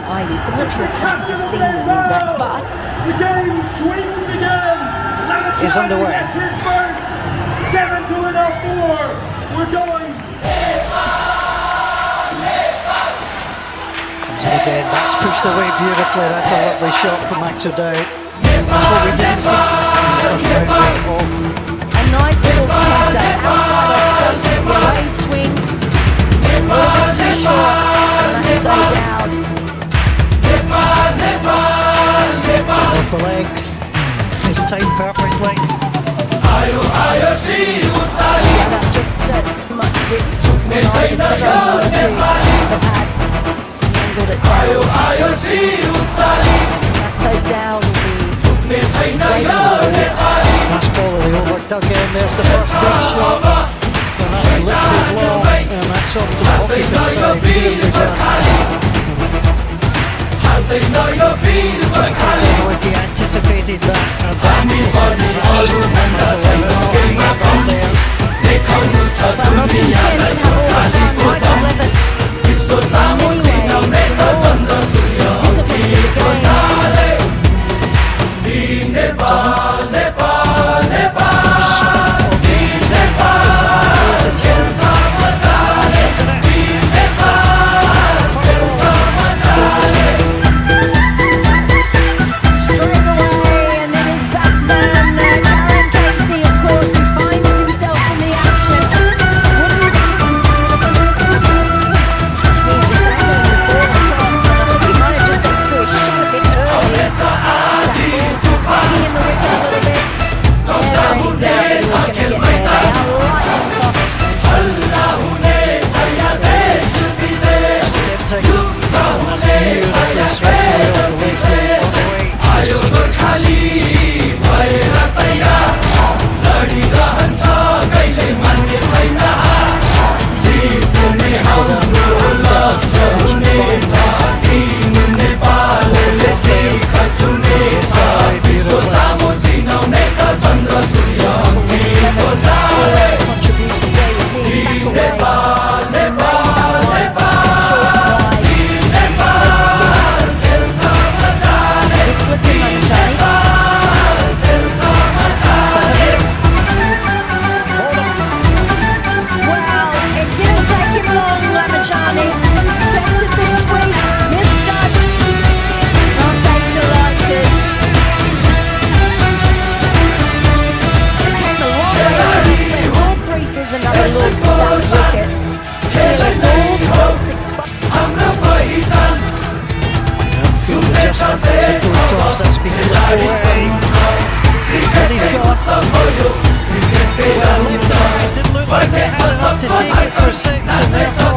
It's a literal plasticine, but the game swings again. Is underway. Gets it first. 7 to 4. We're going. Comes in again. That's pushed away beautifully. That's a lovely shot from macth. That's what we didn't see in the first round. a nice little tender outside our scope. The away swing, a little bit too short, and that's so down. The legs. It's timed perfectly. Yeah, that just much width on either side onto the pads. Angled it down. So down the Last ball of the over dug in. There's the first big shot. And that's literally long. And that's off the occupant side. Beautifully done. He anticipated that. And that but not content to have all the fun right on 11. Discipline to the that's been flipped away. And he's got. Well, it didn't look like they had enough to take it for 6, and therefore.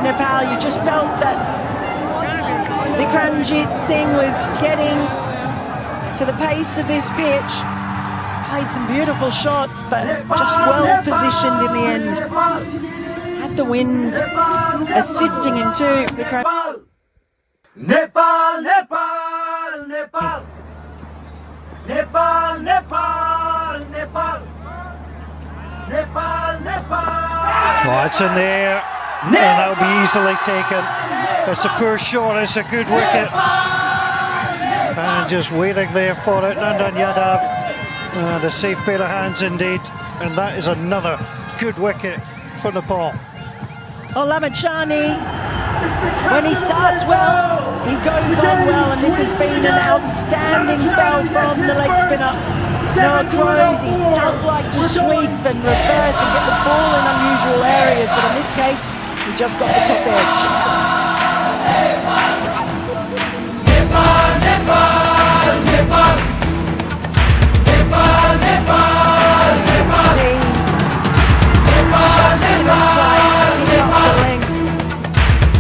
Nepal, you just felt that Vikramjit Singh was getting to the pace of this pitch. Played some beautiful shots, but just well positioned in the end. Had the wind assisting him too. Nepal, Nepal, Nepal, Nepal, Nepal, Nepal, Nepal, Nepal, Nepal. Oh, it's in the air. And that'll be easily taken. It's a poor shot, it's a good wicket. And just waiting there for it, Nandan Yadav. The safe pair of hands indeed. And that is another good wicket for Nepal. Lamachani, when he starts well, he goes on well, and this has been an outstanding spell from the leg spinner Noah Crows. He does like to sweep and reverse and get the areas, but in this case, he just got the top edge. Nepal, Nepal, Nepal. Nepal, Nepal, Nepal. See, Nepal, just didn't quite pick up the length.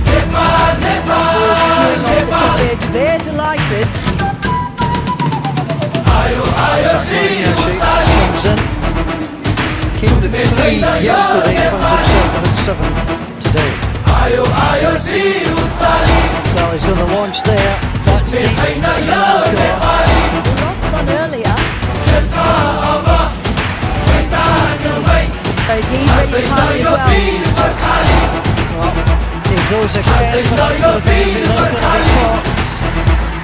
Nepal, Nepal, Skewing off the top edge. They're delighted. Comes in. Came to 3 yesterday, found himself at 7 today. Well, he's going to launch there. That's deep. He lost one earlier. So he's ready to party as well. Well, he goes again, but that's going to be caught.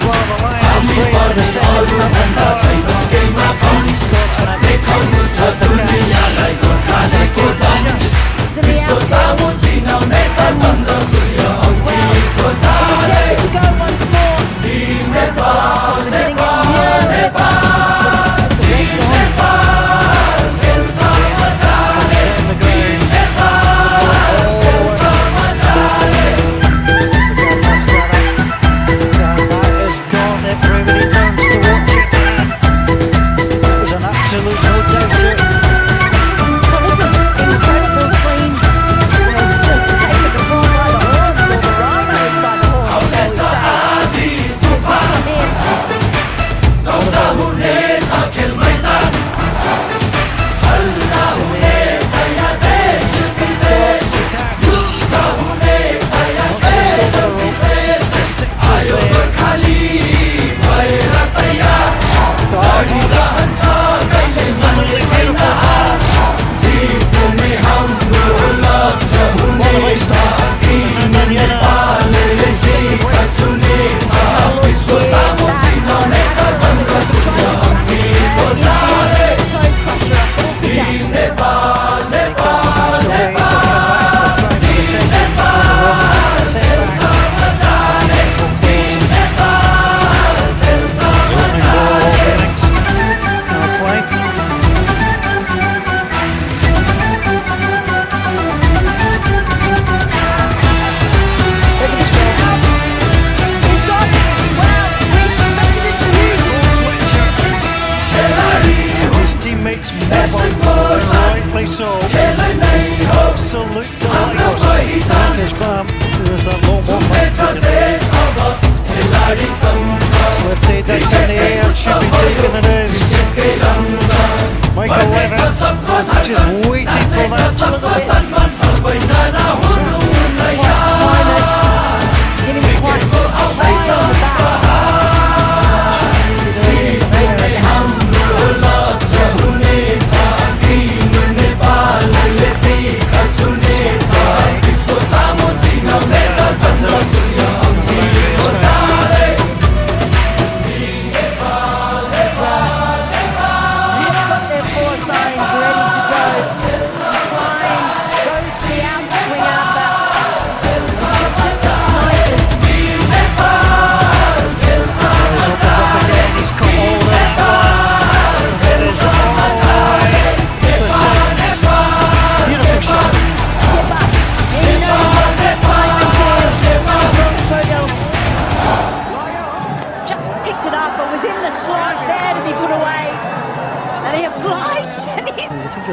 Well, the line is great for the second number. He's got that at the Then the outfield. Attempted to go once more. Went to the last one, but didn't get near it. The red's on. So, absolute delight. His bump, there's that low moment. Lifted, that's in the air, should be taken, it is. Michael Levitt, just waiting for that. Didn't quite play on the bat.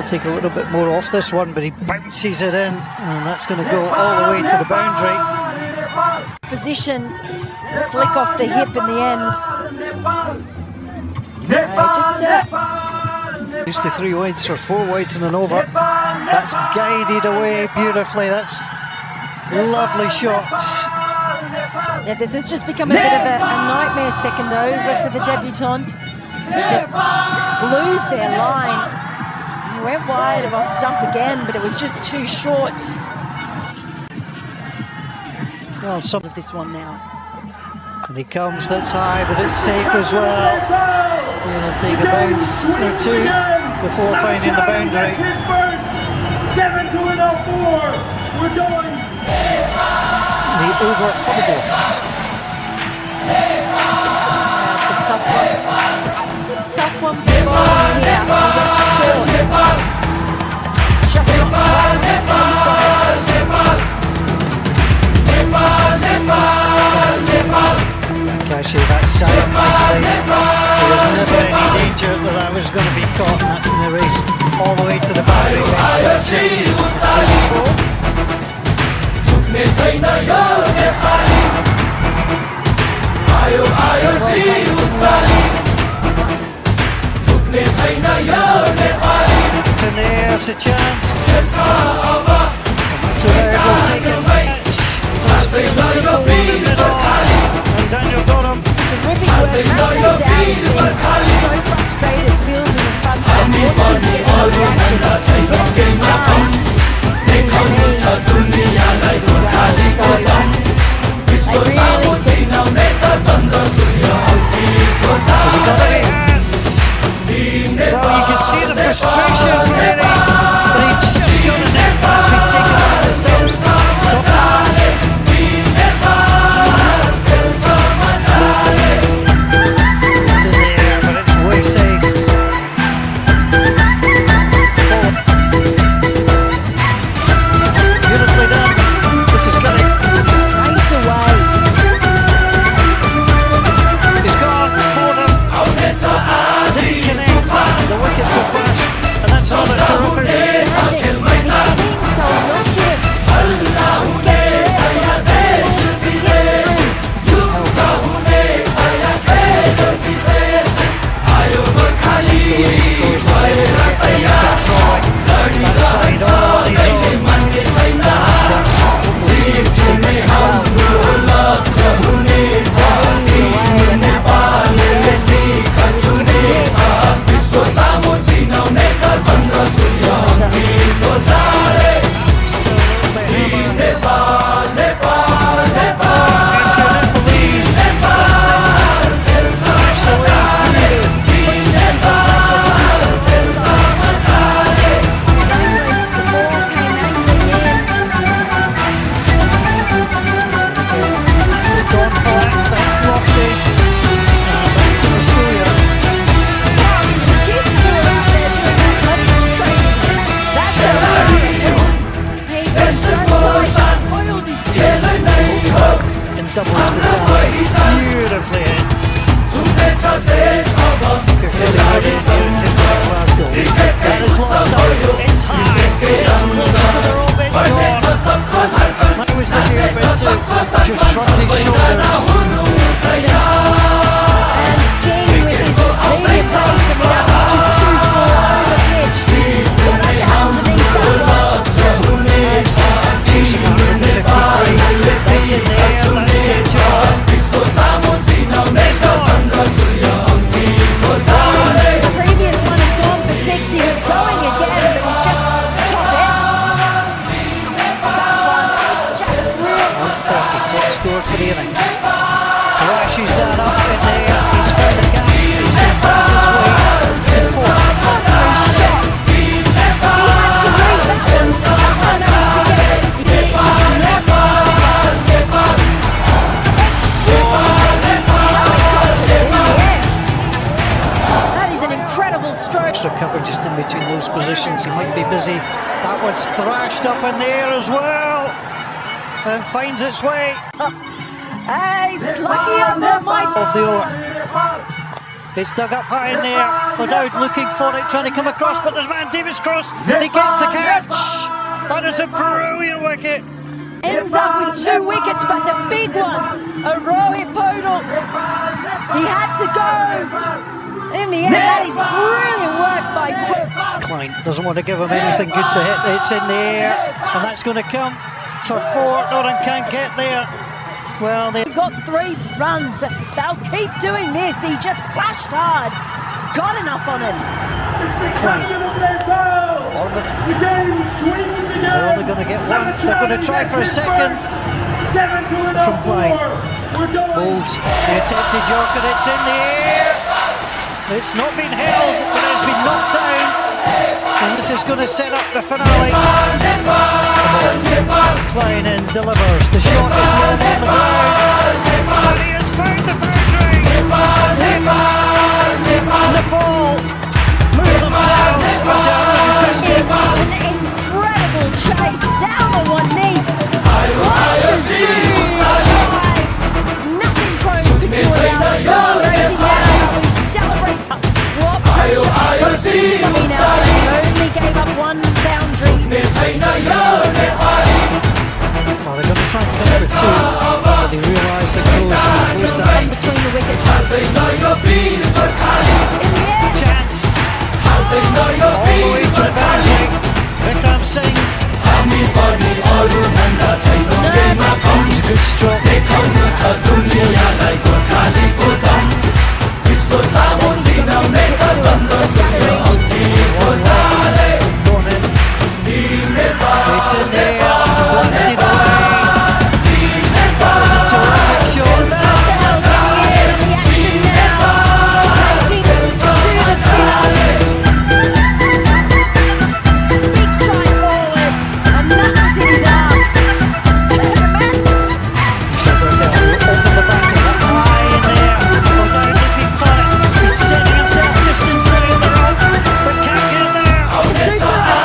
Take a little bit more off this one, but he bounces it in, and that's going to go all the way to the boundary. Position, flick off the hip in the end. Used to 3 wides for 4 wides and an over. That's guided away beautifully. That's lovely shots. Yeah, this has just become a bit of a nightmare second over for the debutante. They just lose their line. He went wide of off stump again, but it was just too short. Well, some Of this one now. And he comes, that's high, but it's safe as well. He'll take a bounce or two before finding the boundary. 7 to 4. We're going. The over overdose. That's a tough one. Tough one for Bowling here. He went short. Just not quite inside. Actually, that set up nicely. There was never any danger that I was going to be caught, and that's going to race all the way to the boundary. It's in the air, it's a chance. So there will take a match. And Daniel got him. Terrific work, Matt down. So frustrated, feels in the front stretch. Watching the interaction. Gets his chance. They really Well, you can see the frustration really, but he just got a net as we take him out of the steps. It's in the air, but it's way safe. Beautifully done. This is good. straight away. He's gone for them. Didn't connect. The wickets are burst, and that's another terrific. It seems so obnoxious. Let's get beautifully hits. That is launched up. It's high. It's close to the rope. It's gone. That was the deer bit to just shrug his shoulders. and seeing with his medium pace, I mean, that was just too far over pitch. Like the hands underneath that one. Chasing 153. It's in the air. That's good job. The previous one had gone for 60, he was going again, but he's just top end. That one, just really 140, top score for the innings. Flashes that up in the air. He's found the gap. He's going to pass his way to fourth. shot. He had to read that one, someone managed to get it. That is an incredible stroke. Extra cover just in between those positions. He might be busy. That one's thrashed up in the air as well. And finds its way. Hey, lucky on that, mate. Of the over. It's dug up high in there. O'Dowd looking for it, trying to come across, but there's man Davis Cross. He gets the catch. That is a brilliant wicket. Ends up with 2 wickets, but the big one, a Roy Podol. He had to go. In the end, that is brilliant work by Klein doesn't want to give him anything good to hit. It's in the air, and that's going to come for 4. Northern can't get there. Well, they got 3 runs. They'll keep doing this. He just flashed hard. Got enough on it. Klein. The game swings again. They're only going to get 1. They're going to try for a second. 7 to From Klein. Bowles, the attempted Yorker. It's in the air. It's not been held, but it's been knocked down. And this is going to set up the finale. Klein and delivers. The shot is low on the ground. But he has found the boundary. Nepal move themselves into 150. An incredible chase down on one knee. Flashes through. Nothing Crows could do about boundary. Well, they're going to try and come for two, but they realise they're close down. Between the wickets. In the air. Chance. All the way to the boundary. Vikram Singh. It's a good stroke. It's in there. Blasted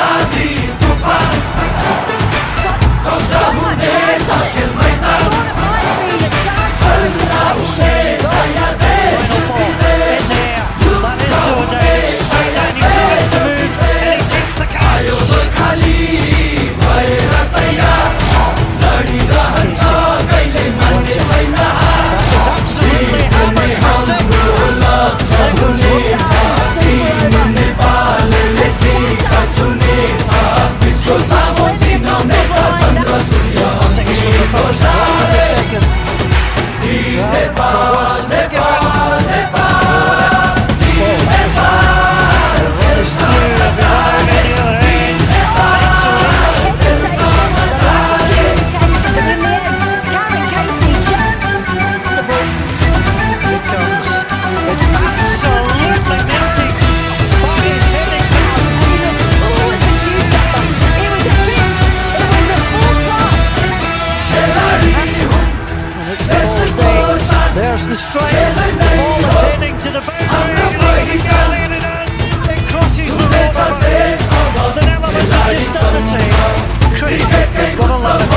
away. It's a terrific shot. There's the strike, the ball attending to the boundary, it crosses the road, the Netherlands have just done the same. Craig, got a lot of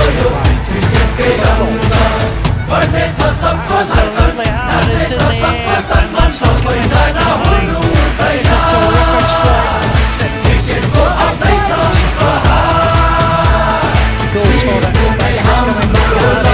absolutely hard, it's in the air, and that's not coming back behind. It's a terrific strike. Goes for it, it's not coming back behind.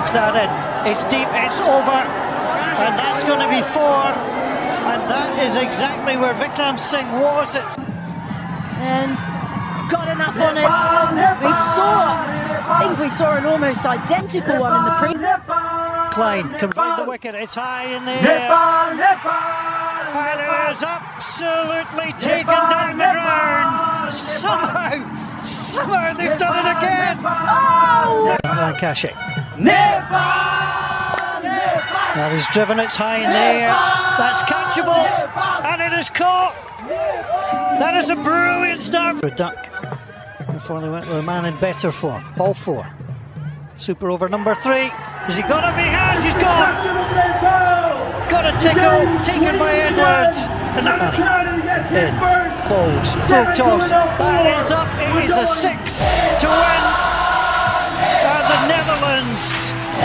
That in. It's deep, it's over, and that's going to be 4, and that is exactly where Vikram Singh was. And got enough on it. I think we saw an almost identical one in the pre. Klein comes behind the wicket, it's high in the air, and it is absolutely taken down the ground. Somehow they've done it again. Oh! Lancashire. That is driven, it's high in the air, that's catchable, and it is caught. That is a brilliant start for Duck before they went with a man in better form. Ball 4. Super over number 3. Has he got him? He has, he's gone. Got a tickle, taken by Edwards. And in, falls, full toss. That is up, it is a 6 to win. And the Netherlands